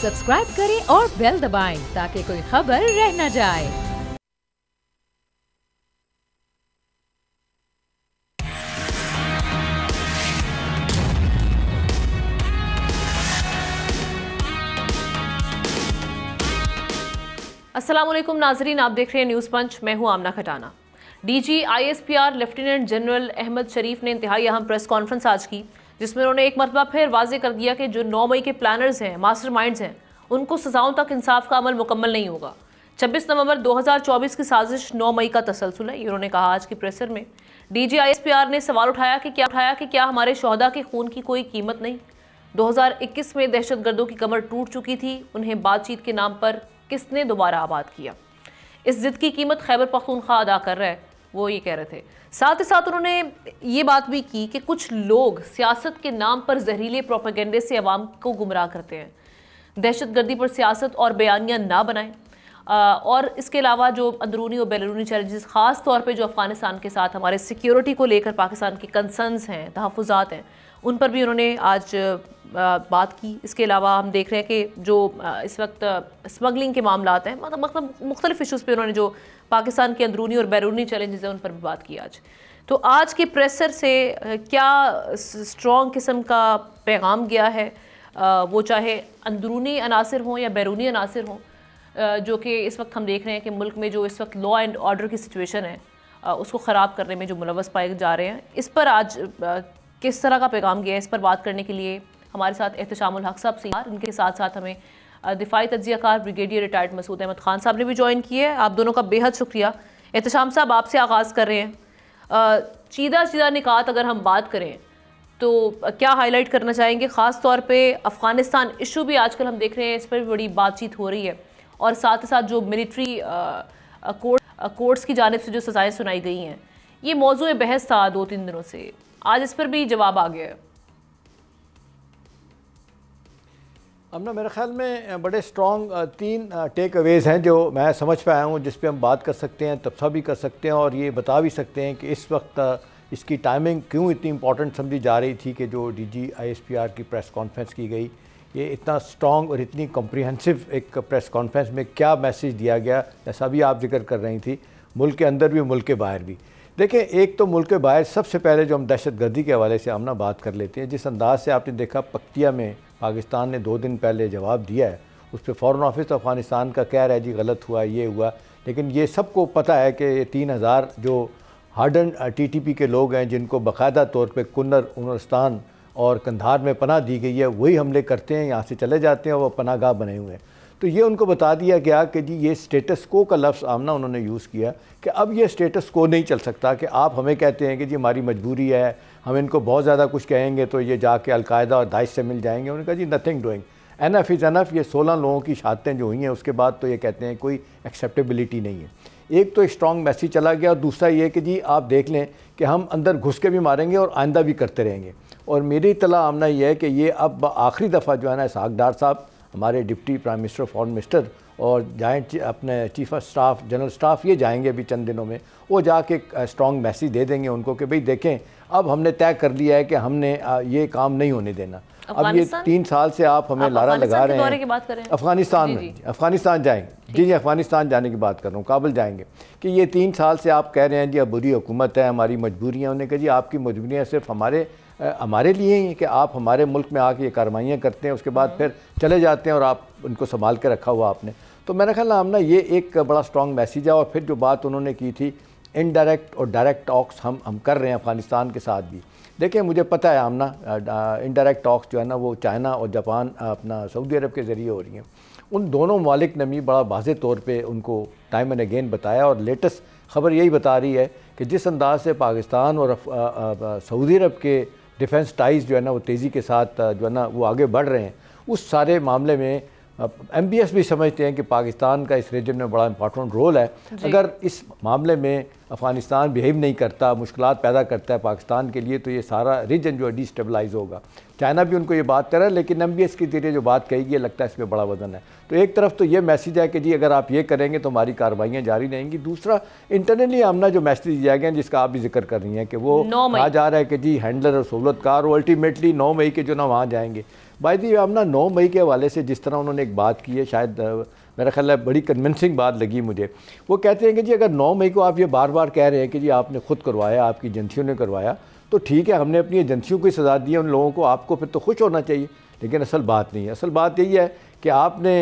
Subscribe करें और bell दबाएं ताकि कोई खबर रह न जाए। अस्सलाम वालेकुम नाजरीन, आप देख रहे हैं न्यूज़ पंच। मैं हूं Amna Khatana. DG ISPR lieutenant general Ahmed Sharif ने इंतहाई अहम प्रेस कॉन्फ्रेंस आज की, जिसमें उन्होंने एक मरतबा फिर वाजे कर दिया कि जो 9 मई के प्लानर्स हैं, मास्टरमाइंड्स हैं, उनको सजाओं तक इंसाफ का अमल मुकम्मल नहीं होगा। 26 नवंबर 2024 की साजिश 9 मई का तसलसल है, ये उन्होंने कहा आज की प्रेसर में। डीजी ISPR ने सवाल उठाया कि क्या हमारे शोहदा के खून की कोई कीमत नहीं। 2021 में दहशतगर्दों की कमर टूट चुकी थी, उन्हें बातचीत के नाम पर किसने दोबारा आबाद किया? इस जिद की कीमत खैबर पख्तूनख्वा अदा कर रहा है, वो ये कह रहे थे। साथ ही साथ उन्होंने ये बात भी की कि कुछ लोग सियासत के नाम पर जहरीले प्रोपेगेंडे से अवाम को गुमराह करते हैं। दहशतगर्दी पर सियासत और बयानियाँ ना बनाएं। और इसके अलावा जो अंदरूनी और बैरूनी चैलेंजेस, ख़ास तौर पे जो अफ़गानिस्तान के साथ हमारे सिक्योरिटी को लेकर पाकिस्तान के कंसर्न्स हैं, तहफ़्फ़ुज़ात हैं, उन पर भी उन्होंने आज बात की। इसके अलावा हम देख रहे हैं कि जो इस वक्त स्मगलिंग के मामलात हैं, मतलब मुख्तलिफ इशूज़ पे उन्होंने जो पाकिस्तान के अंदरूनी और बैरूनी चैलेंजेस हैं उन पर भी बात की आज। तो आज के प्रेसर से क्या स्ट्रॉन्ग किस्म का पैगाम गया है, वो चाहे अंदरूनी अनासर हों या बैरूनी अनासर हों, जो कि इस वक्त हम देख रहे हैं कि मुल्क में जो इस वक्त लॉ एंड ऑर्डर की सिचुएशन है, उसको ख़राब करने में जो मुलव्वस पाए जा रहे हैं, इस पर आज किस तरह का पैगाम गया है, इस पर बात करने के लिए हमारे साथ एहतशामुल हक साहब सीनियर, इनके साथ साथ हमें दिफाई तज्ज़ियाकार ब्रिगेडियर रिटायर्ड मसूद अहमद खान साहब ने भी ज्वाइन किया है। आप दोनों का बेहद शुक्रिया। एहतशाम साहब, आपसे आगाज़ कर रहे हैं। चीदा निकात अगर हम बात करें तो क्या हाईलाइट करना चाहेंगे? ख़ास तौर पे अफ़गानिस्तान इशू भी आजकल हम देख रहे हैं, इस पर भी बड़ी बातचीत हो रही है, और साथ ही साथ जो मिलिट्री कोर्ट्स की जानिब से जो सज़ाएँ सुनाई गई हैं, ये मौजूद बहस था 2-3 दिनों से। आज इस पर भी जवाब आ गया है। हमने मेरे ख्याल में बड़े स्ट्रॉन्ग 3 टेक अवेज़ हैं जो मैं समझ पाया हूँ, जिस पे हम बात कर सकते हैं, तबसरा भी कर सकते हैं और ये बता भी सकते हैं कि इस वक्त इसकी टाइमिंग क्यों इतनी इंपॉर्टेंट समझी जा रही थी कि जो DG ISPR की प्रेस कॉन्फ्रेंस की गई, ये इतना स्ट्रॉन्ग और इतनी कॉम्प्रिहेंसिव एक प्रेस कॉन्फ्रेंस में क्या मैसेज दिया गया, जैसा भी आप जिक्र कर रही थी, मुल्क के अंदर भी मुल्क के बाहर भी। देखिए, एक तो मुल्क के बाहर सबसे पहले जो हम दहशतगर्दी के हवाले से आमना बात कर लेते हैं, जिस अंदाज से आपने देखा पक्तिया में पाकिस्तान ने 2 दिन पहले जवाब दिया है, उस पर फ़ॉरेन ऑफिस अफ़गानिस्तान का कह रहा है जी गलत हुआ, ये हुआ, लेकिन ये सबको पता है कि ये 3000 जो हार्डन TTP के लोग हैं, जिनको बाकायदा तौर पे कुन्नर, उमरस्तान और कंधार में पनाह दी गई है, वही हमले करते हैं, यहाँ से चले जाते हैं और वो पनाहगाह बने हुए हैं। तो ये उनको बता दिया गया कि जी ये स्टेटस को का लफ्ज़ आमना उन्होंने यूज़ किया कि अब ये स्टेटस को नहीं चल सकता कि आप हमें कहते हैं कि जी हमारी मजबूरी है, हम इनको बहुत ज़्यादा कुछ कहेंगे तो ये जाके अलकायदा और दाइश से मिल जाएंगे। उन्होंने कहा जी nothing doing, enough is enough. ये 16 लोगों की शहादतें जो हुई हैं उसके बाद तो ये कहते हैं कोई एक्सेप्टेबिलिटी नहीं है। एक तो स्ट्रॉन्ग मैसेज चला गया और दूसरा ये कि जी आप देख लें कि हम अंदर घुस के भी मारेंगे और आइंदा भी करते रहेंगे। और मेरी इत्तला आमना ये है कि ये अब आखिरी दफ़ा जो है ना इसहाक डार साहब, हमारे deputy prime minister, foreign minister और जॉइंट अपने chief of staff, general staff, ये जाएंगे अभी चंद दिनों में, वो जाके स्ट्रॉन्ग मैसेज दे देंगे उनको कि भाई देखें अब हमने तय कर लिया है कि हमने ये काम नहीं होने देना। अब ये 3 साल से आप हमें लारा लगा रहे हैं। अफ़गानिस्तान में, अफ़गानिस्तान जाएंगे जी, अफ़गानिस्तान जाने की बात कर रहा हूँ, काबुल जाएंगे, कि ये 3 साल से आप कह रहे हैं जी अब बुरी हुकूमत है, हमारी मजबूरियाँ। उन्होंने कहा जी आपकी मजबूरियाँ सिर्फ हमारे लिए ही कि आप हमारे मुल्क में आके ये कार्रवाइयाँ करते हैं, उसके बाद फिर चले जाते हैं और आप उनको संभाल के रखा हुआ आपने। तो मेरा ख्याल हमने ये एक बड़ा स्ट्रॉन्ग मैसेज है। और फिर जो बात उन्होंने की थी इनडायरेक्ट और डायरेक्ट टॉक्स हम कर रहे हैं अफ़गानिस्तान के साथ भी। देखिए, मुझे पता है आमना इनडायरेक्ट टॉक्स जो है ना वो चाइना और जापान अपना सऊदी अरब के ज़रिए हो रही हैं। उन दोनों ममालिक ने भी बड़ा वाज़ेह तौर पे उनको टाइम एंड अगेन बताया, और लेटेस्ट खबर यही बता रही है कि जिस अंदाज से पाकिस्तान और सऊदी अरब के डिफेंस टाइज जो है ना वो तेज़ी के साथ जो है ना वो आगे बढ़ रहे हैं, उस सारे मामले में MBS भी समझते हैं कि पाकिस्तान का इस रीजन में बड़ा इंपॉर्टेंट रोल है। अगर इस मामले में अफ़गानिस्तान बिहेव नहीं करता, मुश्किलात पैदा करता है पाकिस्तान के लिए, तो ये सारा रीजन जो है डिस्टेबलाइज होगा। चाइना भी उनको ये बात कर रहा है, लेकिन MBS के ज़रिए जो बात कही गई लगता है इसमें बड़ा वजन है। तो एक तरफ तो ये मैसेज है कि जी अगर आप ये करेंगे तो हमारी कार्रवाइयाँ जारी रहेंगी। दूसरा इंटरनली हमने जो मैसेज दिया गया जिसका आप भी जिक्र कर रही हैं कि वो कहा जा रहा है कि जी हैंडलर और सहूलतकार वो अल्टीमेटली 9 मई के जो ना वहाँ जाएंगे। बाय द वे हम ना 9 मई के हवाले से जिस तरह उन्होंने एक बात की है, शायद मेरा ख्याल है बड़ी कन्विंसिंग बात लगी मुझे। वो कहते हैं कि जी अगर 9 मई को आप ये बार बार कह रहे हैं कि जी आपने खुद करवाया, आपकी एजेंसियों ने करवाया, तो ठीक है, हमने अपनी एजेंसियों को सजा दी है उन लोगों को, आपको फिर तो खुश होना चाहिए। लेकिन असल बात नहीं है। असल बात यही है कि आपने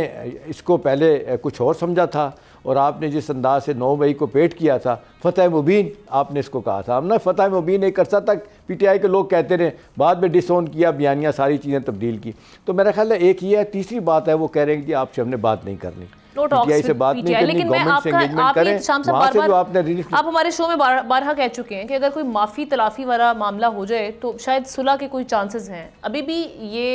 इसको पहले कुछ और समझा था और आपने जिस अंदाज से 9 मई को पेश किया था, फ़तह मुबीन आपने इसको कहा था। हमने फ़तह मुबीन एक अरसा तक PTI के लोग कहते रहे, बाद में डिसोन किया, बयानियाँ सारी चीज़ें तब्दील की। तो मेरा ख्याल है एक ये है। तीसरी बात है वो कह रहे हैं कि आपसे हमने बात नहीं करनी, PTI से बात नहीं करनी, गवर्नमेंट से एंगेजमेंट करें। वहाँ से जो आपने आप हमारे शो में बारहा कह चुके हैं कि अगर कोई माफ़ी तलाफ़ी वाला मामला हो जाए तो शायद सुलह के कोई चांसेस हैं। अभी भी ये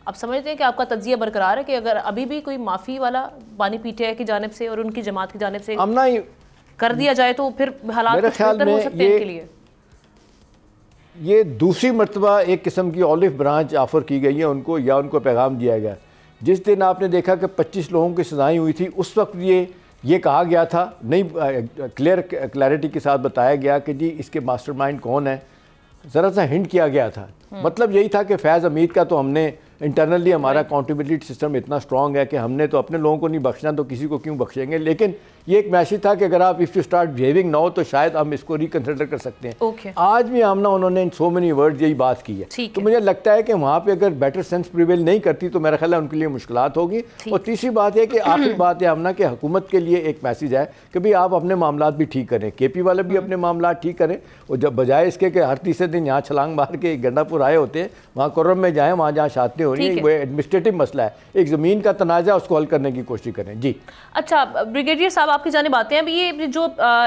आप समझते हैं कि आपका तज्जिया बरकरार है कि अगर अभी भी कोई माफ़ी वाला बानी PTI की जानिब से और उनकी जमात की जानिब से कर दिया जाए तो फिर हालात बेहतर हो सकते हैं इनके लिए? ये दूसरी मरतबा एक किस्म की ऑलिव ब्रांच ऑफ़र की गई है उनको, या उनको पैगाम दिया गया। जिस दिन आपने देखा कि 25 लोगों की सज़ाएँ हुई थी, उस वक्त ये कहा गया था, नहीं क्लैरिटी के साथ बताया गया कि जी इसके मास्टरमाइंड कौन है, ज़रा सा हिंट किया गया था। मतलब यही था कि फैज़ हमीद का तो हमने इंटरनली हमारा अकाउंटेबिलिटी सिस्टम इतना स्ट्रॉन्ग है कि हमने तो अपने लोगों को नहीं बख्शना, तो किसी को क्यों बख्शेंगे। लेकिन ये एक मैसेज था कि अगर आप if you start behaving now तो शायद हम इसको रिकन्सिडर कर सकते हैं। आज भी आमना उन्होंने इन सो मेनी वर्ड्स यही बात की है। तो मुझे लगता है कि वहाँ पे अगर बेटर सेंस प्रिवेल नहीं करती तो मेरा ख्याल है उनके लिए मुश्किलात होगी। और तीसरी बात है कि आखिरी बात है आमना कि हुकूमत के लिए एक मैसेज है कि भाई आप अपने मामलात भी ठीक करें, KP वाले भी अपने मामलात ठीक करें, और जब बजाय इसके कि हर तीसरे दिन यहाँ छलांग मार के गंडापुर आए होते हैं, वहाँ कुर्रम में जाएँ, वहाँ जहाँ शादी हो रही है, वो एडमिनिस्ट्रेटिव मसला है, एक ज़मीन का तनाज़ा, उसको हल करने की कोशिश करें। जी अच्छा ब्रिगेडियर साहब, आपकी जाने बातें हैं। अभी ये जो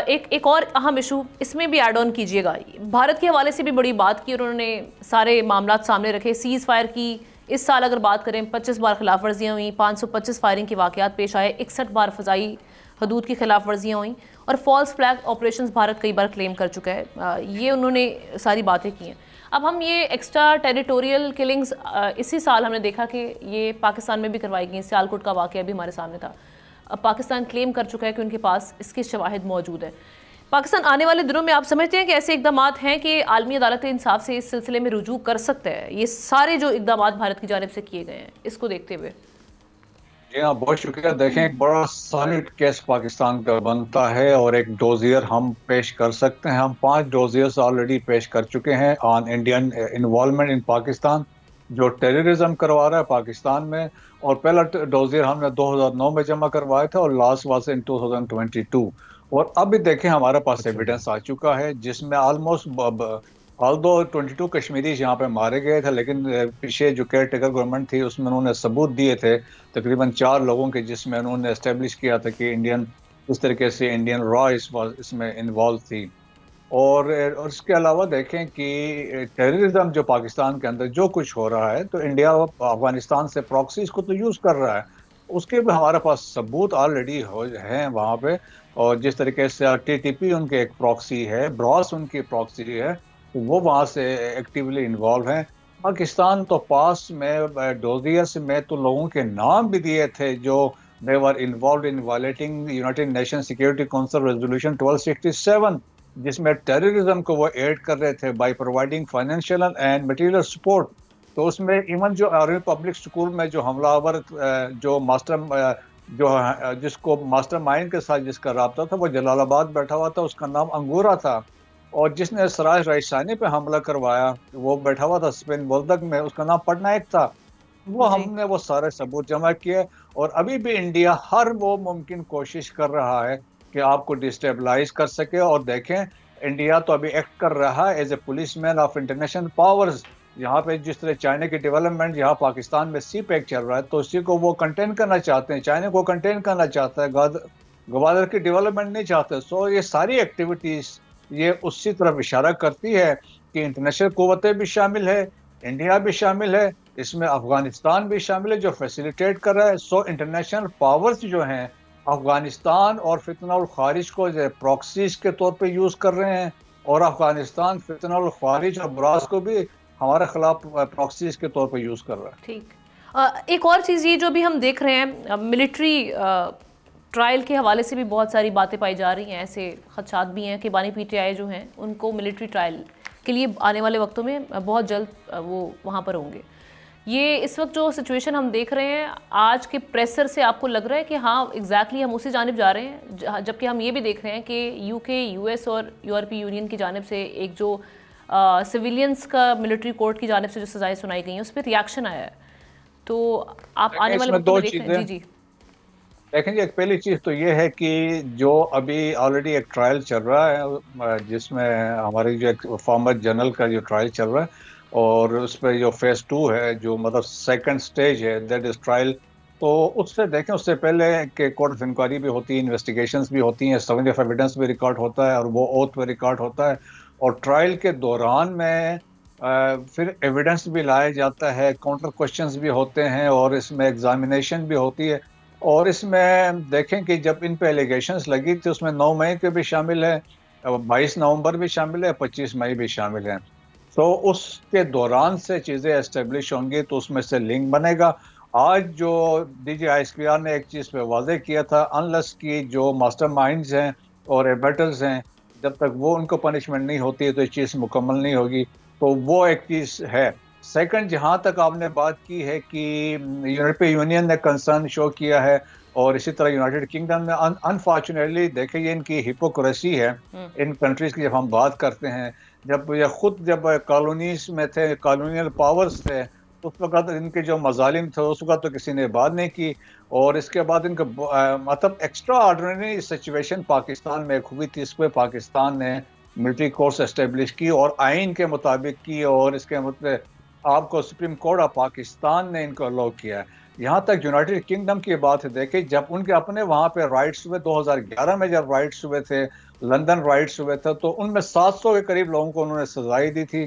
एक और अहम इशू इसमें भी ऐड ऑन कीजिएगा। भारत के हवाले से भी बड़ी बात की और उन्होंने सारे मामलात सामने रखे। सीज़ फायर की इस साल अगर बात करें 25 बार खिलाफ वर्जियाँ हुई, 525 फायरिंग के वाक़यात पेश आए, 61 बार फ़ज़ाई हदूद की खिलाफ वर्जियाँ हुई और फॉल्स फ्लैग ऑपरेशंस भारत कई बार क्लेम कर चुका है। ये उन्होंने सारी बातें की हैं। अब हम ये एक्स्ट्रा टेरिटोरियल किलिंग्स इसी साल हमने देखा कि ये पाकिस्तान में भी करवाई गई। सियालकोट का वाक़या भी हमारे सामने था। अब पाकिस्तान क्लेम कर चुका है कि उनके पास इसके शवाहिद मौजूद है। पाकिस्तान आने वाले दिनों में आप समझते हैं कि ऐसे इकदामात हैं कि आलमी अदालत इंसाफ से इस सिलसिले में रुजू कर सकता है? ये सारे जो इकदामात भारत की जानिब से किए गए हैं, इसको देखते हुए। जी हाँ, बहुत शुक्रिया। देखें, एक बड़ा सॉलिड केस पाकिस्तान का बनता है और एक डोजियर हम पेश कर सकते हैं। हम 5 डोजियर्स ऑलरेडी पेश कर चुके हैं on Indian involvement in Pakistan, जो टेररिज्म करवा रहा है पाकिस्तान में। और पहला डोजियर हमने 2009 में जमा करवाया था और लास्ट वाज इन 2022। और अभी देखें हमारे पास एविडेंस आ चुका है जिसमें ऑलमोस्ट ऑल्दो 22 कश्मीरी यहाँ पे मारे गए थे, लेकिन पीछे जो केयर टेकर गवर्नमेंट थी उसमें उन्होंने सबूत दिए थे तकरीबन 4 लोगों के, जिसमें उन्होंने एस्टेब्लिश किया था कि इस तरीके से इंडियन रॉ इसमें इन्वॉल्व थी। और उसके अलावा देखें कि टेररिज्म जो पाकिस्तान के अंदर जो कुछ हो रहा है, तो इंडिया अफगानिस्तान से प्रॉक्सीज को तो यूज़ कर रहा है, उसके भी हमारे पास सबूत ऑलरेडी हैं वहाँ पे। और जिस तरीके से TTP उनके एक प्रॉक्सी है, ब्रॉस उनकी प्रॉक्सी है, तो वो वहाँ से एक्टिवली इन्वॉल्व हैं। पाकिस्तान तो पास में डोजियर्स में तो लोगों के नाम भी दिए थे जो they were involve in violating United Nation Security Council resolution 1267, जिसमें टेररिज्म को वो एड कर रहे थे by providing financial and material support. तो उसमें इवन जो आर्मी पब्लिक स्कूल में जो हमलावर जिसको मास्टरमाइंड के साथ जिसका राब्ता था, वो जलालाबाद बैठा हुआ था, उसका नाम अंगूरा था। और जिसने सराज राइसानी पे हमला करवाया वो बैठा हुआ था स्पेन बोल्दक में, उसका नाम पटनायक था। वो हमने वो सारे सबूत जमा किए। और अभी भी इंडिया हर वो मुमकिन कोशिश कर रहा है कि आपको डिस्टेबलाइज कर सके। और देखें, इंडिया तो अभी एक्ट कर रहा है as a policeman of international powers. यहाँ पे जिस तरह चाइना की डेवलपमेंट यहाँ पाकिस्तान में CPEC चल रहा है, तो उसी को वो कंटेन करना चाहते हैं, चाइना को कंटेन करना चाहता है, गवादर की डेवलपमेंट नहीं चाहते। सो ये सारी एक्टिविटीज़ ये उसी तरफ इशारा करती है कि इंटरनेशनल कुव्वतें भी शामिल है, इंडिया भी शामिल है, इसमें अफगानिस्तान भी शामिल है जो फैसिलिटेट कर रहा है। सो इंटरनेशनल पावर्स जो हैं अफगानिस्तान और फितना उल खारिज को प्रॉक्सीज के तौर पे यूज़ कर रहे हैं, और अफगानिस्तान फितना उल खारिज और ब्रास को भी हमारे खिलाफ प्रॉक्सीज के तौर पे यूज़ कर रहा है। ठीक। एक और चीज़ ये जो भी हम देख रहे हैं, मिलिट्री ट्रायल के हवाले से भी बहुत सारी बातें पाई जा रही हैं। ऐसे खदशात भी हैं कि बानी PTI जो हैं उनको मिलिट्री ट्रायल के लिए आने वाले वक्तों में बहुत जल्द वो वहाँ पर होंगे। ये इस वक्त जो सिचुएशन हम देख रहे हैं आज के प्रेशर से आपको लग रहा है कि हाँ एग्जैक्टली हम उसी जानिब जा रहे हैं, जबकि हम ये भी देख रहे हैं कि यूके, यूएस और यूरोपीय यूनियन की जानिब से एक जो सिविलियंस का मिलिट्री कोर्ट की जानिब से जो सजाएं सुनाई गई हैं उस पर रिएक्शन आया है, तो आप आने वाले वक्त में देख रहे हैं? जी जी देखें जी, एक पहली चीज़ तो ये है कि जो अभी ऑलरेडी एक ट्रायल चल रहा है जिसमें हमारी जो एक फॉर्मर जनरल का जो ट्रायल चल रहा है और उस पर जो फेज़ 2 है, जो मतलब सेकंड स्टेज है, दैट इज़ ट्रायल, तो उससे देखें उससे पहले कि कोर्ट ऑफ इंक्वायरी भी होती है, इन्वेस्टिगेशंस भी होती हैं, सर्वे ऑफ एविडेंस भी रिकॉर्ड होता है और वो ओथ पे रिकॉर्ड होता है, और ट्रायल के दौरान में फिर एविडेंस भी लाया जाता है, काउंटर क्वेश्चंस भी होते हैं और इसमें एग्जामिनेशन भी होती है। और इसमें देखें कि जब इन पे एलिगेशंस लगी थी उसमें 9 मई के भी शामिल है, 22 नवंबर भी शामिल है, 25 मई भी शामिल है, तो उसके दौरान से चीज़ें एस्टेब्लिश होंगी तो उसमें से लिंक बनेगा। आज जो डीजी आईएसपीआर ने एक चीज़ पे वाजे किया था, अनलेस की जो मास्टरमाइंड्स हैं और एबेटर्स हैं, जब तक वो उनको पनिशमेंट नहीं होती है तो ये चीज़ मुकम्मल नहीं होगी, तो वो एक चीज़ है। सेकंड, जहाँ तक आपने बात की है कि यूरोपीय यूनियन ने कंसर्न शो किया है और इसी तरह यूनाइटेड किंगडम में, अनफॉर्चुनेटली देखिए ये इनकी हिपोक्रेसी है इन कंट्रीज़ की। जब हम बात करते हैं, जब ये खुद जब कॉलोनीज में थे, कॉलोनियल पावर्स थे, तो उस वक्त इनके जो मजालिम थे उस वक्त तो किसी ने बात नहीं की, और इसके बाद इनका मतलब एक्स्ट्रा ऑर्डिनरी सिचुएशन पाकिस्तान में हुई थी, इस पर पाकिस्तान ने मिलिट्री कोर्स एस्टेब्लिश की और आइन के मुताबिक की, और इसके मतलब आपको सुप्रीम कोर्ट ऑफ पाकिस्तान ने इनको अलाउ किया है। यहाँ तक यूनाइटेड किंगडम की बात है, देखिए जब उनके अपने वहाँ पे राइट्स हुए 2011 में, जब राइट्स हुए थे, लंदन राइट्स हुए थे, तो उनमें 700 के करीब लोगों को उन्होंने सजाएं दी थी,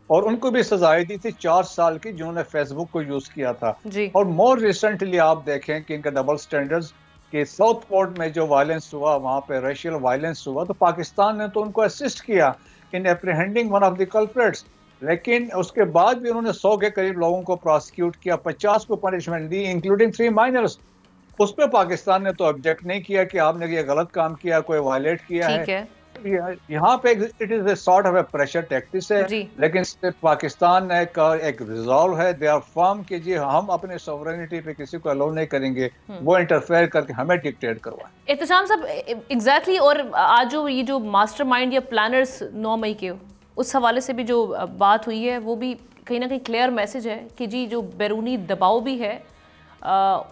और उनको भी सजाएं दी थी 4 साल की जिन्होंने फेसबुक को यूज किया था। और मोर रिसेंटली आप देखें कि इनका डबल स्टैंडर्ड्स, कि साउथ पोर्ट में जो वायलेंस हुआ, वहाँ पे रेशियल वायलेंस हुआ, तो पाकिस्तान ने तो उनको असिस्ट किया इन एप्रीहेंडिंग वन ऑफ द कल्प्रिट्स, लेकिन उसके बाद भी उन्होंने 100 के करीब लोगों को प्रोसिक्यूट किया, 50 को पनिशमेंट दी, इंक्लूडिंग 3 माइनर्स। उस पर पाकिस्तान ने तो ऑब्जेक्ट नहीं किया कि आपने ये गलत काम किया, कोई वायलेट किया है। यहाँ पे it is a sort of A pressure tactics है, लेकिन पाकिस्तान का एक रिजॉल्व है, दे आर फर्म कि जी हम अपने सॉवरेनिटी पे किसी को अलाउ नहीं करेंगे वो इंटरफेयर करके हमें डिक्टेट करवाएं। एहतशाम साहब, एग्जैक्टली, और आज जो ये जो मास्टरमाइंड या प्लानर्स 9 मई के, उस हवाले से भी जो बात हुई है वो भी कहीं ना कहीं क्लियर मैसेज है कि जी जो बैरूनी दबाव भी है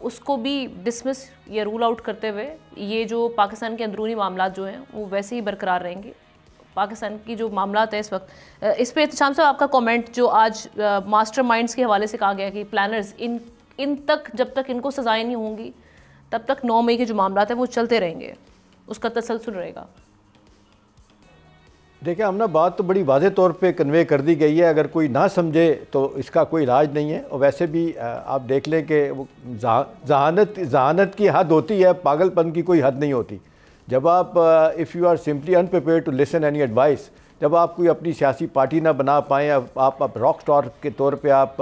उसको भी डिसमिस या रूल आउट करते हुए ये जो पाकिस्तान के अंदरूनी मामलात जो हैं वो वैसे ही बरकरार रहेंगे। पाकिस्तान की जो मामलात है इस वक्त, इस पे एहतशाम साहब आपका कमेंट, जो आज मास्टरमाइंड्स के हवाले से कहा गया कि प्लानर्स इन तक जब तक इनको सजाएं नहीं होंगी तब तक 9 मई के जो मामलात हैं वो चलते रहेंगे, उसका तसलसल रहेगा। देखिए हमने बात तो बड़ी वाज़े तौर पे कन्वे कर दी गई है, अगर कोई ना समझे तो इसका कोई इलाज नहीं है। और वैसे भी आप देख लें कि वो जहानत की हद होती है, पागलपन की कोई हद नहीं होती। जब आप if you are simply unprepared to listen any advice, जब आप कोई अपनी सियासी पार्टी ना बना पाएँ, आप रॉक स्टार के तौर पर आप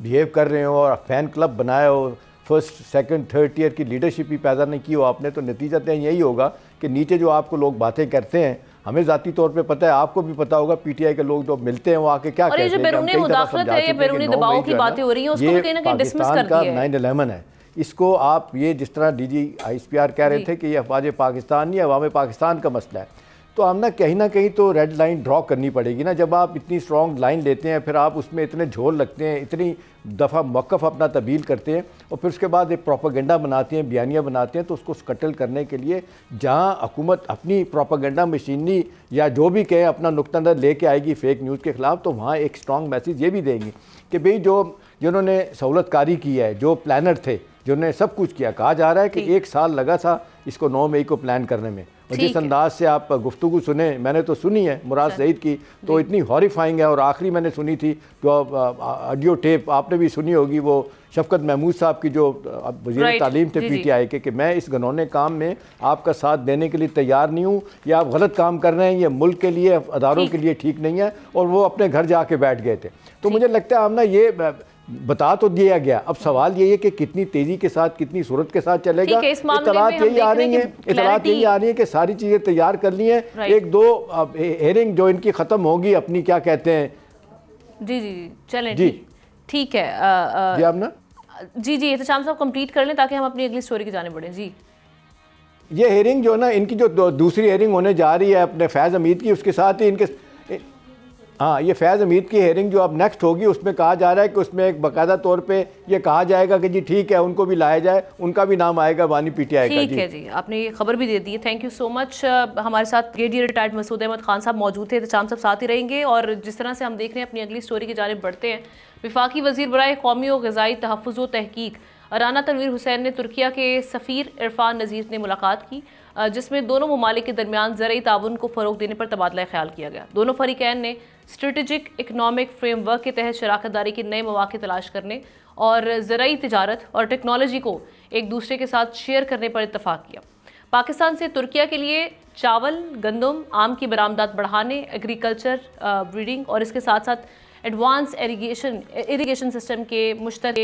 बिहेव कर रहे हो और फ़ैन क्लब बनाए हो, फर्स्ट सेकंड थर्ड टियर की लीडरशिप ही पैदा नहीं की हो आपने, तो नतीजतन यही होगा कि नीचे जो आपको लोग बातें करते हैं, हमें ज़ाती तौर पे पता है, आपको भी पता होगा, पीटीआई के लोग जो मिलते हैं वो आके क्या कहते हैं। और ये जो बैरूनी मुदाखलत है, ये बैरूनी दबाव की बातें हो रही हैं, उसको भी कहीं ना कहीं डिसमिस कर दिया है। 9/11 है, इसको आप ये जिस तरह डीजी आईएसपीआर कह रहे थे कि ये अफवाज पाकिस्तान नहीं, अवाम पाकिस्तान का मसला है, तो हम ना कहीं तो रेड लाइन ड्रॉ करनी पड़ेगी ना। जब आप इतनी स्ट्रॉन्ग लाइन लेते हैं, फिर आप उसमें इतने झोल लगते हैं, इतनी दफ़ा मौक़िफ़ अपना तब्दील करते हैं और फिर उसके बाद एक प्रोपेगेंडा बनाते हैं, बयानियाँ बनाते हैं, तो उसको स्कटल करने के लिए जहाँ हुकूमत अपनी प्रोपेगेंडा मशीनी या जो भी कहें अपना नुक्ता नज़र लेके आएगी फेक न्यूज़ के ख़िलाफ़, तो वहाँ एक स्ट्रॉन्ग मैसेज ये भी देंगी कि भाई जिन्होंने सहूलतकारी की है, जो प्लानर थे, जिन्होंने सब कुछ किया, कहा जा रहा है कि 1 साल लगा था इसको 9 मई को प्लान करने में। और जिस अंदाज से आप गुफ्तगू सुने, मैंने तो सुनी है मुराद सईद की, तो इतनी हॉरिफाइंग है। और आखिरी मैंने सुनी थी जो ऑडियो टेप आपने भी सुनी होगी, वो शफकत महमूद साहब की जो वज़ीर तालीम थे पीटीआई के, कि मैं इस घनौने काम में आपका साथ देने के लिए तैयार नहीं हूँ, या आप गलत काम कर रहे हैं, ये मुल्क के लिए, अदारों के लिए ठीक नहीं है, और वो अपने घर जाके बैठ गए थे। तो मुझे लगता है हम ना ये बता तो दिया गया, अब सवाल ये है कि कितनी तेजी के साथ, कितनी सूरत के साथ चलेगा। इतलात यही आ रही है कि सारी चीज़ें तैयार कर ली हैं, 1-2 हेयरिंग जो इनकी ख़त्म होगी अपनी, क्या कहते हैं, जी चलें जी, ठीक है। जी आपने जी एहतशाम साहब कंप्लीट कर लें ताकि हम अपनी अगली स्टोरी की जाने बढ़ें। जी ये हेयरिंग जो ना इनकी जो दूसरी हेयरिंग होने जा रही है अपने फैज़ हमीद की, उसके साथ ही इनके हाँ ये फैज़ हमीद की हेयरिंग जो अब नेक्स्ट होगी उसमें कहा जा रहा है कि उसमें एक बाकायदा तौर पे ये कहा जाएगा कि जी ठीक है उनको भी लाया जाए, उनका भी नाम आएगा बानी पीटीआई का। ठीक है जी, आपने ये खबर भी दे दी है, थैंक यू सो मच। हमारे साथ ब्रिगेडियर रिटायर्ड मसूद अहमद खान साहब मौजूद थे, एहतशाम साहब साथ ही रहेंगे। और जिस तरह से हम देख रहे हैं अपनी अगली स्टोरी की जानिब बढ़ते हैं। वफाकी वज़ीर बराए कौमी और ग़िज़ाई तहफ़्फ़ुज़ व तहक़ीक़ राना तनवीर हुसैन ने तुर्किया के सफ़ीर इरफान नज़ीर ने मुलाकात की, जिसमें दोनों ममालिक के दरमियान ज़रई ताउन को फ़रोग़ देने पर तबादला ख्याल किया गया। दोनों फ़रीक़ैन ने स्ट्रेटेजिक इकनॉमिक फ्रेमवर्क के तहत शराकत दारी के नए मौक़े तलाश करने और ज़रई तिजारत और टेक्नोलॉजी को एक दूसरे के साथ शेयर करने पर इत्तफ़ाक़ किया। पाकिस्तान से तुर्किया के लिए चावल, गंदम, आम की बरामदात बढ़ाने, एग्रीकल्चर ब्रीडिंग और इसके साथ साथ एडवांस इरीगेशन सिस्टम के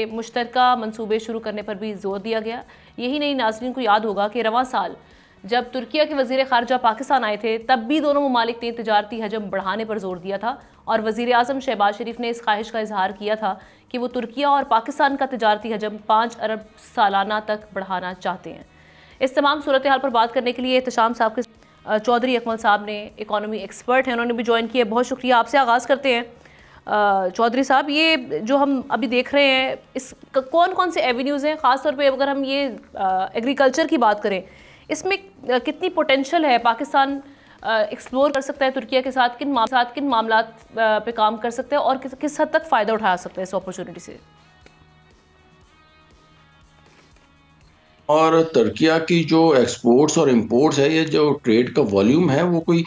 मुश्तरका मंसूबे शुरू करने पर भी जोर दिया गया। यही नहीं, नाज़रीन को याद होगा कि रवां साल जब तुर्किया के वज़ीर ख़ारजा पाकिस्तान आए थे तब भी दोनों ममालिक ने तिजारती हजम बढ़ाने पर जोर दिया था और वज़ीर आज़म शहबाज शरीफ ने इस ख्वाहिश का इजहार किया था कि वो तुर्किया और पाकिस्तान का तिजारती हजम 5 अरब सालाना तक बढ़ाना चाहते हैं। इस तमाम सूरत हाल पर बात करने के लिए एहतशाम साहब के चौधरी अकमल साहब ने, इकॉनमी एक्सपर्ट हैं, उन्होंने भी ज्वाइन किया। बहुत शुक्रिया। आपसे आगाज़ करते हैं चौधरी साहब, ये जो हम अभी देख रहे हैं इस कौन कौन से एवेन्यूज़ हैं, ख़ास तौर पे अगर हम ये एग्रीकल्चर की बात करें, इसमें कितनी पोटेंशियल है? पाकिस्तान एक्सप्लोर कर सकता है तुर्किया के साथ किन मामलात पे काम कर सकता है और किस हद तक फ़ायदा उठा सकता है इस अपॉर्चुनिटी से? और तुर्किया की जो एक्सपोर्ट्स और इंपोर्ट्स है, ये जो ट्रेड का वॉल्यूम है वो कोई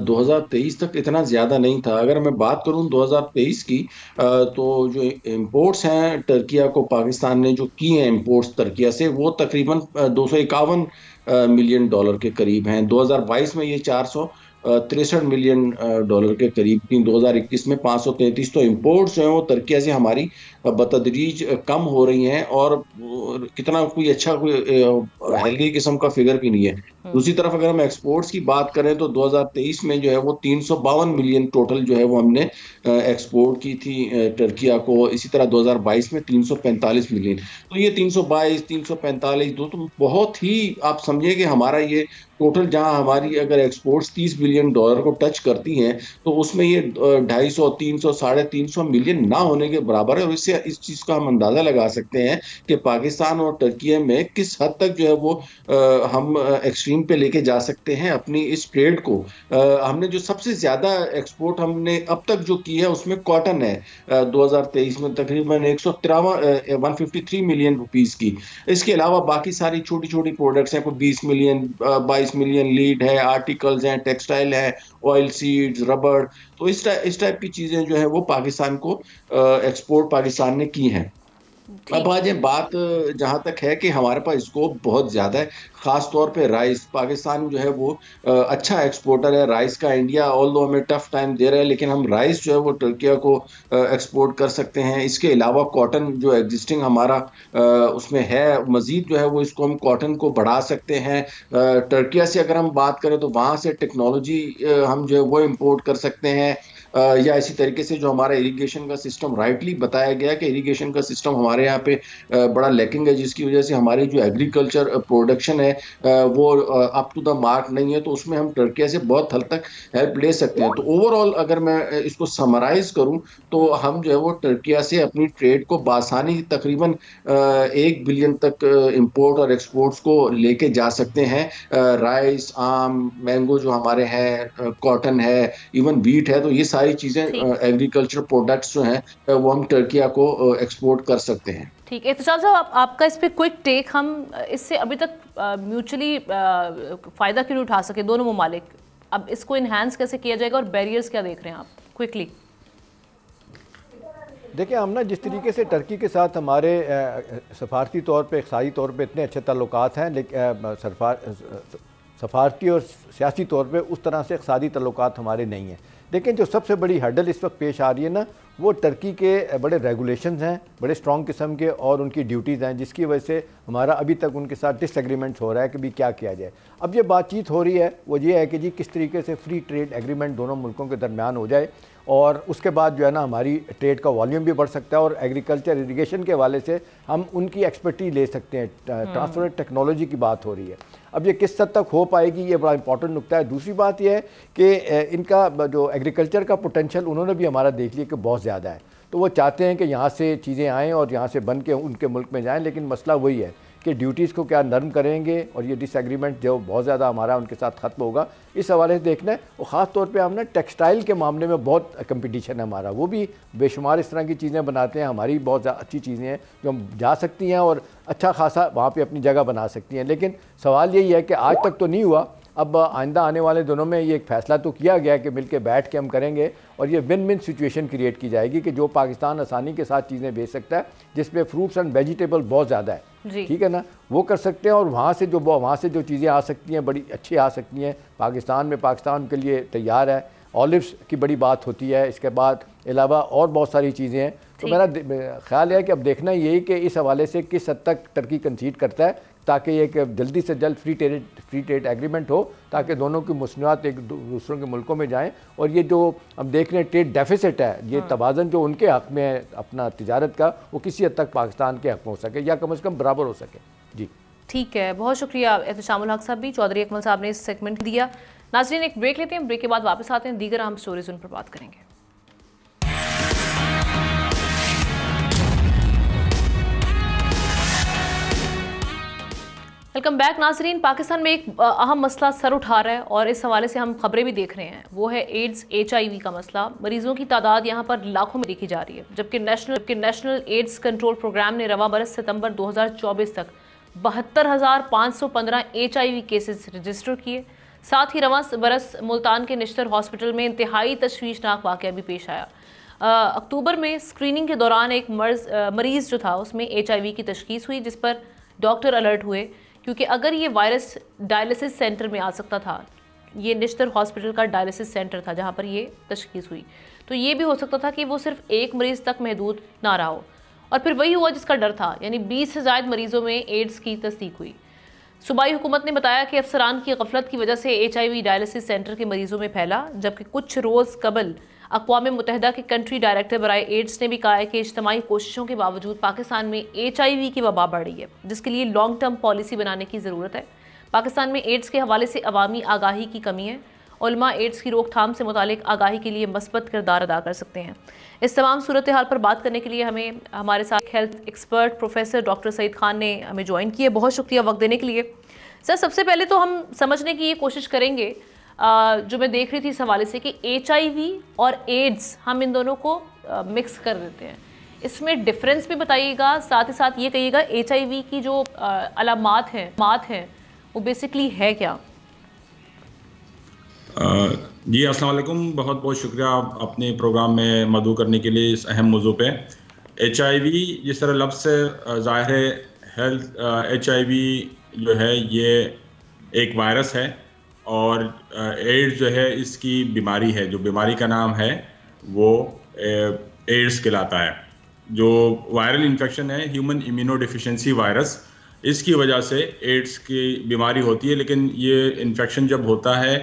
2023 तक इतना ज़्यादा नहीं था। अगर मैं बात करूं 2023 की, तो जो इंपोर्ट्स हैं तुर्किया को, पाकिस्तान ने जो की हैं इंपोर्ट्स तुर्किया से, वो तकरीबन 251 मिलियन डॉलर के करीब हैं। 2022 में ये 463 मिलियन डॉलर के करीब थी। 2021 में 533। तो इंपोर्ट्स जो हैं वो तुर्किया से हमारी बतदरीज कम हो रही हैं और कितना कोई अच्छा कोई हेल्दी किस्म का फिगर भी नहीं है। दूसरी तरफ अगर हम एक्सपोर्ट्स की बात करें तो 2023 में जो है वो 352 मिलियन टोटल जो है वो हमने एक्सपोर्ट की थी तुर्किया को। इसी तरह 2022 में 345 मिलियन। तो ये 322, 345 तो बहुत ही, आप समझिए कि हमारा ये टोटल, जहां हमारी अगर एक्सपोर्ट्स 30 बिलियन डॉलर को टच करती हैं तो उसमें ये 250, 300, 350 मिलियन ना होने के बराबर है। और इससे इस चीज़ का हम अंदाज़ा लगा सकते हैं कि पाकिस्तान और तुर्की में किस हद तक जो है वो हम एक्सट्रीम पे लेके जा सकते हैं अपनी इस ट्रेड को। हमने जो सबसे ज़्यादा एक्सपोर्ट हमने अब तक जो की है उसमें कॉटन है। 2023 में तकरीबन 153 मिलियन रुपीज़ की। इसके अलावा बाकी सारी छोटी छोटी प्रोडक्ट्स हैं, कोई 20 मिलियन, 22 मिलियन लीड है, आर्टिकल्स हैं, टेक्सटाइल है, ऑयल सीड्स, रबड़। तो इस टाइप की चीज़ें जो है वो पाकिस्तान को एक्सपोर्ट पाकिस्तान ने की हैं। अब आज बात जहाँ तक है कि हमारे पास स्कोप बहुत ज़्यादा है, ख़ास तौर पे राइस। पाकिस्तान जो है वो अच्छा एक्सपोर्टर है राइस का। इंडिया ऑल्दो हमें टफ टाइम दे रहा है, लेकिन हम राइस जो है वो तुर्किया को एक्सपोर्ट कर सकते हैं। इसके अलावा कॉटन जो एग्जिस्टिंग हमारा उसमें है, मज़ीद जो है वो इसको हम कॉटन को बढ़ा सकते हैं। तुर्किया से अगर हम बात करें तो वहाँ से टेक्नोलॉजी हम जो है वो इम्पोर्ट कर सकते हैं। या इसी तरीके से जो हमारा इरिगेशन का सिस्टम, राइटली बताया गया कि इरिगेशन का सिस्टम हमारे यहाँ पे बड़ा लैकिंग है, जिसकी वजह से हमारी जो एग्रीकल्चर प्रोडक्शन है वो अप टू द मार्क नहीं है। तो उसमें हम तुर्किया से बहुत हद तक हेल्प ले सकते हैं। तो ओवरऑल अगर मैं इसको समराइज करूं तो हम जो है वो तुर्किया से अपनी ट्रेड को बासानी तकरीबन 1 बिलियन तक इंपोर्ट और एक्सपोर्ट्स को लेके जा सकते हैं। राइस, आम, मैंगो जो हमारे हैं, कॉटन है, इवन वीट है। तो ये सारी चीजें एग्रीकल्चर प्रोडक्ट्स जो हैं वो हम तुर्किया को एक्सपोर्ट कर सकते हैं। ठीक है। एहतशाम साहब, आपका इस पे क्विक टेक, हम इससे अभी तक म्यूचुअली फ़ायदा क्यों नहीं उठा सके दोनों ममालिक? अब इसको इन्हांस कैसे किया जाएगा और बैरियर्स क्या देख रहे हैं आप क्विकली? देखिए, हम ना जिस तरीके से टर्की के साथ हमारे सफारती तौर पे, इक़्तिसादी तौर पे इतने अच्छे ताल्लुकात हैं, लेकिन सफारती और सियासी तौर पे उस तरह से इक़्तिसादी ताल्लुकात हमारे नहीं हैं। लेकिन जो सबसे बड़ी हर्डल इस वक्त पेश आ रही है ना, वो टर्की के बड़े रेगुलेशंस हैं, बड़े स्ट्रॉन्ग किस्म के, और उनकी ड्यूटीज़ हैं, जिसकी वजह से हमारा अभी तक उनके साथ डिसएग्रीमेंट्स हो रहा है कि भी क्या किया जाए। अब ये बातचीत हो रही है वो ये है कि जी किस तरीके से फ्री ट्रेड एग्रीमेंट दोनों मुल्कों के दरमियान हो जाए और उसके बाद जो है ना हमारी ट्रेड का वॉल्यूम भी बढ़ सकता है और एग्रीकल्चर इरिगेशन के हवाले से हम उनकी एक्सपर्टीज ले सकते हैं। ट्रांसफर टेक्नोलॉजी की बात हो रही है, अब ये किस हद तक हो पाएगी ये बड़ा इंपॉर्टेंट नुकता है। दूसरी बात यह है कि इनका जो एग्रीकल्चर का पोटेंशियल उन्होंने भी हमारा देख लिया कि बहुत ज़्यादा है, तो वो चाहते हैं कि यहाँ से चीज़ें आएँ और यहाँ से बन के उनके मुल्क में जाएँ, लेकिन मसला वही है कि ड्यूटीज़ को क्या नरम करेंगे और ये डिसएग्रीमेंट जो बहुत ज़्यादा हमारा उनके साथ ख़त्म होगा, इस हवाले से देखना है। और ख़ास तौर पे हम ना टेक्सटाइल के मामले में बहुत कंपटीशन है हमारा, वो भी बेशुमार इस तरह की चीज़ें बनाते हैं, हमारी बहुत अच्छी चीज़ें हैं जो हम जा सकती हैं और अच्छा खासा वहाँ पे अपनी जगह बना सकती हैं। लेकिन सवाल यही है कि आज तक तो नहीं हुआ, अब आइंदा आने वाले दिनों में ये एक फ़ैसला तो किया गया कि मिल के बैठ के हम करेंगे और ये विन विन सिचुएशन क्रिएट की जाएगी कि जो पाकिस्तान आसानी के साथ चीज़ें बेच सकता है, जिसमें फ्रूट्स एंड वेजिटेबल बहुत ज़्यादा है, ठीक है ना, वो कर सकते हैं और वहाँ से जो चीज़ें आ सकती हैं बड़ी अच्छी आ सकती हैं पाकिस्तान में, पाकिस्तान के लिए तैयार है। ऑलिव्स की बड़ी बात होती है, इसके बाद अलावा और बहुत सारी चीज़ें हैं। तो मेरा ख्याल है कि अब देखना यही कि इस हवाले से किस हद तक टर्की कंसीड करता है ताकि एक जल्दी से जल्द फ्री ट्रेड एग्रीमेंट हो, ताकि दोनों की मसनूआत एक दूसरों के मुल्कों में जाएं। और ये जो हम देख रहे हैं ट्रेड डेफिसिट है, ये तवाज़न जो उनके हक़ में है अपना तिजारत का, वो किसी हद तक पाकिस्तान के हक़ में हो सके या कम से कम बराबर हो सके। जी ठीक है, बहुत शुक्रिया एहतशामुल हक साहब भी, चौधरी अकमल साहब ने इस सेगमेंट दिया। नाज़रीन एक ब्रेक लेते हैं, ब्रेक के बाद वापस आते हैं, दीगर अहम स्टोरीज उन पर बात करेंगे। वेलकम बैक नाजरीन। पाकिस्तान में एक अहम मसला सर उठा रहा है और इस हवाले से हम खबरें भी देख रहे हैं, वो है एड्स HIV का मसला। मरीजों की तादाद यहाँ पर लाखों में देखी जा रही है, जबकि नेशनल एड्स कंट्रोल प्रोग्राम ने रवा बरस सितंबर 2024 तक 72,515 HIV केसेस रजिस्टर किए। साथ ही रवा बरस मुल्तान के निश्तर हॉस्पिटल में इंतहाई तशवीशनाक वाक़या भी पेश आया। अक्टूबर में स्क्रीनिंग के दौरान एक मरीज़ जो था उसमें HIV की तशखीस हुई, जिस पर डॉक्टर अलर्ट हुए क्योंकि अगर ये वायरस डायलिसिस सेंटर में आ सकता था, ये निश्तर हॉस्पिटल का डायलिसिस सेंटर था जहाँ पर ये तशखीस हुई, तो ये भी हो सकता था कि वो सिर्फ एक मरीज़ तक महदूद ना रहा हो। और फिर वही हुआ जिसका डर था, यानी 20 से ज़ायद मरीज़ों में एड्स की तस्दीक हुई। सूबाई हुकूमत ने बताया कि अफसरान की गफलत की वजह से HIV डायलिसिस सेंटर के मरीजों में फैला, जबकि कुछ रोज़ कबल अक़वाम मुत्तहिदा के कंट्री डायरेक्टर बराए एड्स ने भी कहा है कि इज्तमाई कोशिशों के बावजूद पाकिस्तान में HIV की वबा बढ़ रही है, जिसके लिए लॉन्ग टर्म पॉलिसी बनाने की ज़रूरत है। पाकिस्तान में एड्स के हवाले से अवामी आगाही की कमी है। उलमा एड्स की रोकथाम से मुतालिक आगाही के लिए मस्बत किरदार अदा कर सकते हैं। इस तमाम सूरत हाल पर बात करने के लिए हमारे साथ health expert professor doctor Saeed Khan ने हमें ज्वाइन किया। बहुत शुक्रिया वक्त देने के लिए। सर, सबसे पहले तो हम समझने की ये कोशिश करेंगे, जो मैं देख रही थी इस हवाले से कि HIV और एड्स हम इन दोनों को मिक्स कर देते हैं, इसमें डिफरेंस भी बताइएगा, साथ ही साथ ये कहिएगा HIV की जो अलामात हैं वो बेसिकली है क्या? जी अस्सलाम वालेकुम, बहुत बहुत शुक्रिया आप अपने प्रोग्राम में मदऊ करने के लिए इस अहम मौजू पे। HIV जिस तरह लफ्ज़ से ज़ाहिर है, HIV जो है ये एक वायरस है और एड्स जो है इसकी बीमारी है। जो बीमारी का नाम है वो एड्स कहलाता है। जो वायरल इन्फेक्शन है, ह्यूमन इम्यूनो डिफिशिएंसी वायरस, इसकी वजह से एड्स की बीमारी होती है। लेकिन ये इन्फेक्शन जब होता है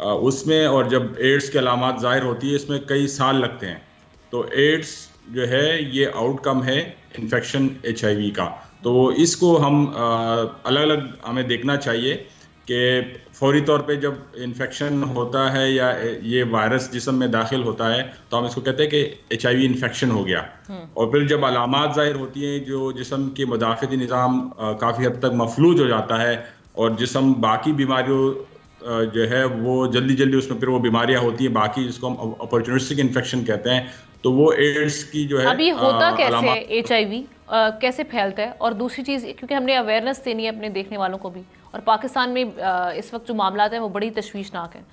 उसमें और जब एड्स की अलामात ज़ाहिर होती है, इसमें कई साल लगते हैं। तो एड्स जो है ये आउटकम है इन्फेक्शन HIV का। तो इसको हम अलग अलग हमें देखना चाहिए कि फौरी तौर पे जब इन्फेक्शन होता है या ये वायरस जिस्म में दाखिल होता है तो हम इसको कहते हैं कि HIV इन्फेक्शन हो गया। और फिर जब अलामात ज़ाहिर होती हैं, जो जिस्म के मुदाफ़ती निज़ाम काफ़ी हद तक मफलूज हो जाता है और जिस्म बाकी बीमारियों जो है वो जल्दी उसमें फिर वो बीमारियां होती हैं बाकी, जिसको हम अपॉर्चुनिस्टिक इन्फेक्शन कहते हैं, तो वो एड्स की जो है। अभी होता कैसे है HIV, कैसे फैलता है? और दूसरी चीज़, क्योंकि हमने अवेयरनेस देनी है अपने देखने वालों को भी, और पाकिस्तान में इस वक्त जो मामला हैं वो बड़ी तशवीशनाक हैं।